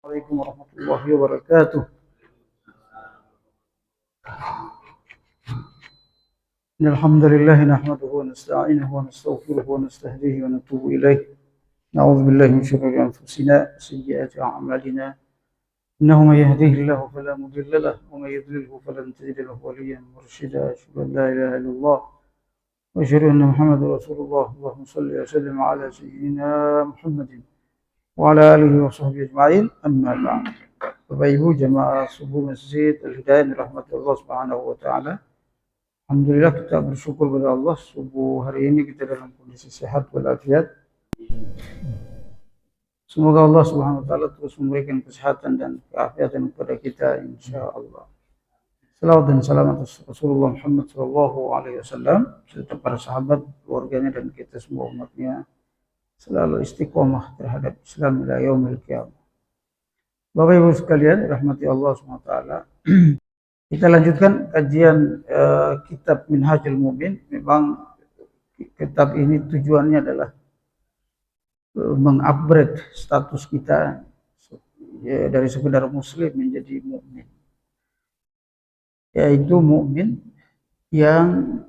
عليكم ورحمة الله وبركاته. إن الحمد لله نحمده ونستعينه ونستغفره ونستهديه ونتوب إليه. نعوذ بالله من شرور أنفسنا وسيئات أعمالنا. إنه من يهديه الله فلا مضل له ومن يضلله فلن تجد له وليا مرشدا. أشهد أن لا إله إلا الله وأشهد أن محمدا رسول الله. اللهم صل وسلم على سيدنا محمد وعلى آله وصحبه أجمعين. أما بعد. Bapak Ibu jemaah subuh Masjid Al-Hidayah dirahmati Allah Subhanahu wa taala. Alhamdulillah kita bersyukur kepada Allah subuh hari ini kita dalam kondisi sehat walafiat. Semoga Allah Subhanahu wa taala terus memberikan kesehatan dan keafiatan kepada kita insyaallah. Salawat dan salam atas Rasulullah Muhammad sallallahu alaihi wasallam serta para sahabat, keluarganya dan kita semua umatnya selalu istiqomah terhadap Islam ila yaumil qiyamah. Bapak Ibu sekalian, rahmati Allah SWT. Kita lanjutkan kajian kitab Minhajul Mu'min. Memang kitab ini tujuannya adalah mengupgrade status kita ya, dari sekedar muslim menjadi mukmin. Yaitu mukmin yang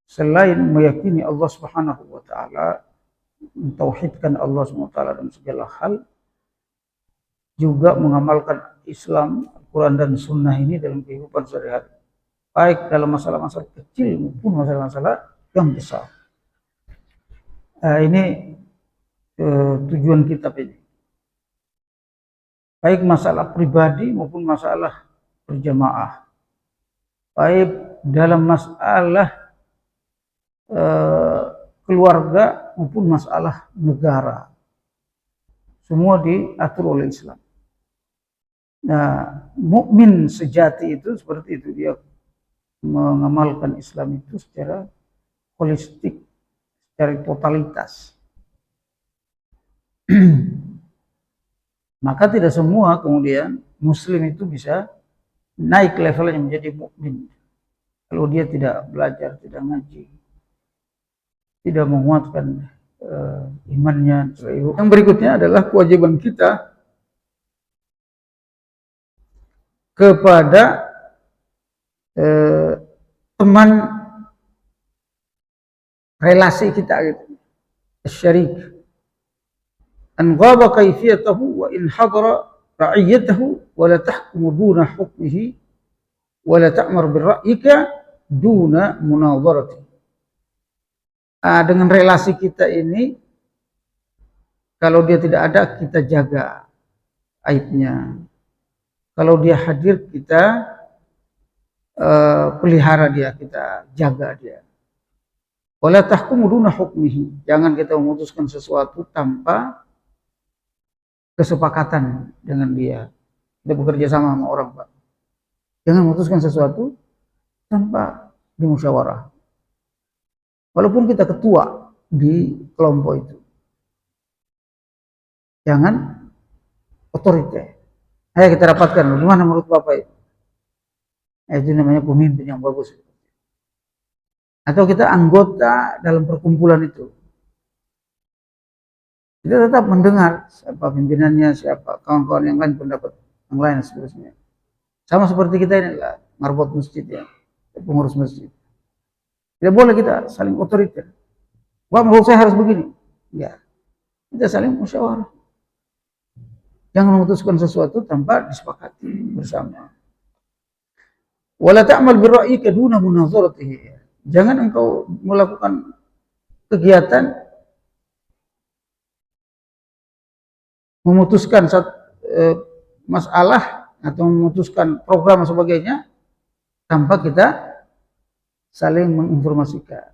selain meyakini Allah Subhanahu wa taala, mentauhidkan Allah SWT dalam segala hal, juga mengamalkan Islam, Al-Quran dan Sunnah ini dalam kehidupan sehari-hari, baik dalam masalah-masalah kecil maupun masalah-masalah yang besar. Ini tujuan kitab ini, baik masalah pribadi maupun masalah berjamaah, baik dalam masalah keluarga maupun masalah negara, semua diatur oleh Islam. Nah, mukmin sejati itu seperti itu, dia mengamalkan Islam itu secara holistik, secara totalitas. Maka tidak semua kemudian muslim itu bisa naik levelnya menjadi mukmin kalau dia tidak belajar, tidak ngaji, tidak menguatkan imannya. Yang berikutnya adalah kewajiban kita kepada teman relasi kita gitu, syarik, an ghaba kayfiyatahu wa in hadara ra'iyatahu wa la tahkumu duna hukmihi wa la ta'mar bir ra'yika duna munadharati. Dengan relasi kita ini, kalau dia tidak ada kita jaga aibnya, kalau dia hadir kita pelihara dia, kita jaga dia. Wala tahkumu duna hukmihi, jangan kita memutuskan sesuatu tanpa kesepakatan dengan dia. Kita bekerja sama orang, Pak, jangan memutuskan sesuatu tanpa dimusyawarah. Walaupun kita ketua di kelompok itu, jangan otoriter. Ayo kita rapatkan, bagaimana menurut Bapak itu? Itu namanya pemimpin yang bagus. Atau kita anggota dalam perkumpulan itu, kita tetap mendengar siapa pimpinannya, siapa kawan-kawan yang lain, pendapat yang lain seterusnya. Sama seperti kita ini lah, marbot masjid ya, pengurus masjid. Tidak boleh kita saling otoriter. Wah, menurut saya harus begini. Ya, kita saling musyawarah. Jangan memutuskan sesuatu tanpa disepakati bersama. Wala ta'mal bir ra'yika duna munazaratihi. Jangan engkau melakukan kegiatan memutuskan masalah atau memutuskan program dan sebagainya tanpa kita saling menginformasikan.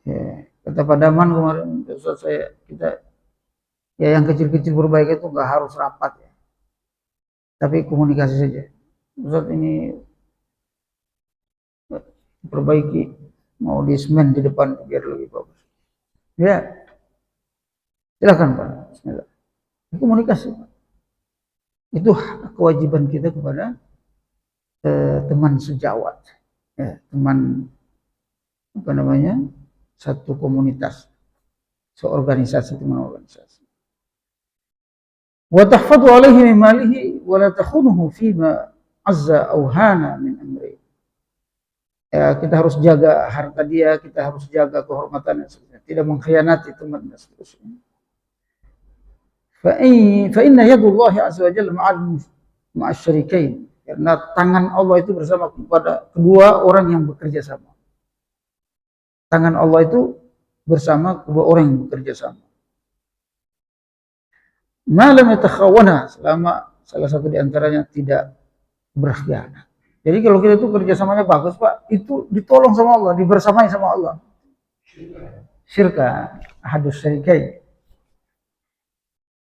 Ya, kata Pak Daman kemarin, Ustaz kita ya yang kecil-kecil berbaik itu nggak harus rapat ya, tapi komunikasi saja. Ustaz ini perbaiki, mau di semen di depan biar lebih bagus. Ya, silakan Pak. Bismillah. Komunikasi, Pak. Itu kewajiban kita kepada teman sejawat. Ya, teman apa namanya, satu komunitas, seorganisasi teman organisasi. Wa tahfadhu alaihi min malihi wa la takhunuhu fima azza aw hana min amri. Ya, kita harus jaga harta dia, kita harus jaga kehormatannya, tidak mengkhianati teman dan seterusnya. Fa inna yadullahi azza wa jalla ma'asyarikain. Karena tangan Allah itu bersama kepada kedua orang yang bekerja sama. Tangan Allah itu bersama kedua orang yang bekerja sama. Malam yatakhawana, selama salah satu di antaranya tidak berkhianat. Jadi kalau kita itu kerjasamanya bagus, Pak, itu ditolong sama Allah, dibersamai sama Allah. Syirka, ahadus syarikai.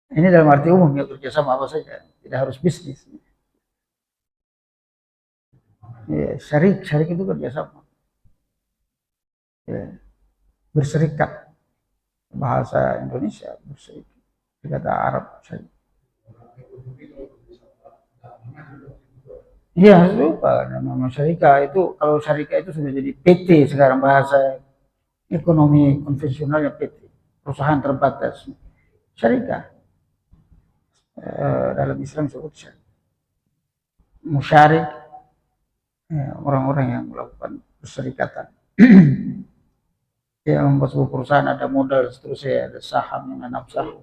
Ini dalam arti umum ya, kerjasama apa saja, tidak harus bisnis. Ya, syarik itu kerjasama. Ya, berserikat, bahasa Indonesia berserikat, kata Arab syarik. Iya, lupa nama syarikat itu. Kalau syarikat itu sudah jadi PT sekarang, bahasa ekonomi konvensionalnya PT, perusahaan terbatas. Syarikat dalam Islam disebut syarik. Musyarik, orang-orang yang melakukan perserikatan. Yang membuat sebuah perusahaan, ada modal, seterusnya, ada saham yang menanam saham.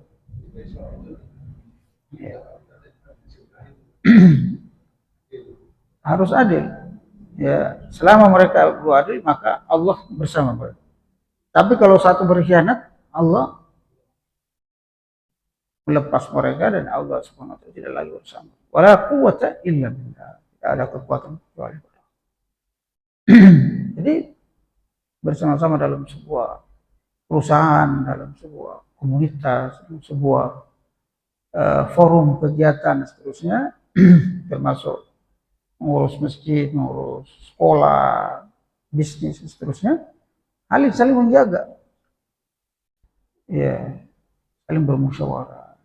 Ya. Harus adil. Ya, selama mereka adil, maka Allah bersama mereka. Tapi kalau satu berkhianat, Allah melepas mereka dan Allah Subhanahu wa taala tidak lagi bersama. Wala quwwata illa billah. Tidak ada kekuatan kecuali Allah. Jadi bersama-sama dalam sebuah perusahaan, dalam sebuah komunitas, dalam sebuah forum kegiatan dan seterusnya, termasuk mengurus masjid, mengurus sekolah, bisnis dan seterusnya, saling menjaga, ya, saling bermusyawarah,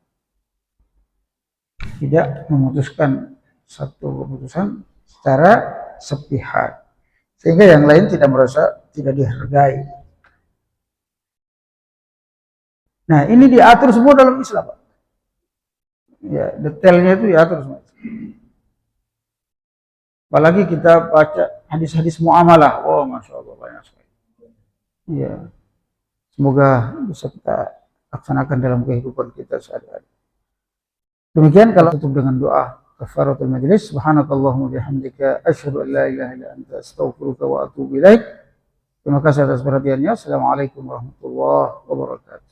tidak memutuskan satu keputusan secara sepihak, sehingga yang lain tidak merasa tidak dihargai. Nah, ini diatur semua dalam Islam, Pak. Ya, detailnya itu diatur semua. Apalagi kita baca hadis-hadis muamalah, oh masya Allah banyak sekali. Ya, semoga bisa kita laksanakan dalam kehidupan kita sehari-hari. Demikian, kalau tutup dengan doa kafaratul majlis. Subhanakallahumma bihamdika asyhadu an la ilaha illa anta astaghfiruka wa atubu ilaik. Terima kasih atas perhatiannya. Assalamualaikum warahmatullahi wabarakatuh.